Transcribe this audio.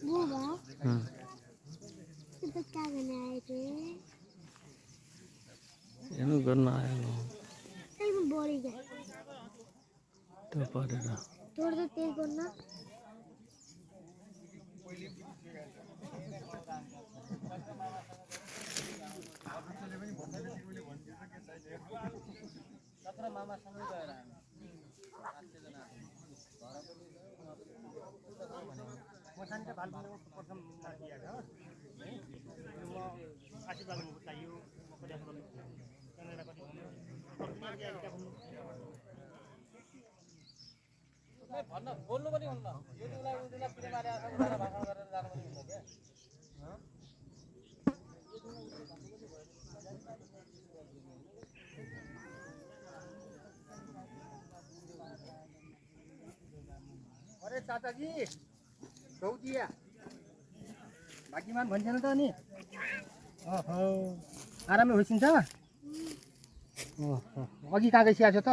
बुबा त्यो त क्या गर्ने आए थे हेर्नु गर्न आयो त्यसमा बढी गयो त्यो परेर तोड त त्यही गर्न मामासँगै गएर मसानी त भालपुङको प्रथम माथिया हो म आशीर्वादको चाहियो म प्रयास गर्नु कनेडा कति भन्न बोल्नु पनि हुन्न यो उनीलाई किन मारे आछ उनीलाई भाषण गरेर जानु पनि हुन्न क्या अरे चाचाजी गौदिया भाग्यमान भन्छन् त नि ओहो आरामै होइसिन्छ ओहो अघि कहाँ गइसकेको छ त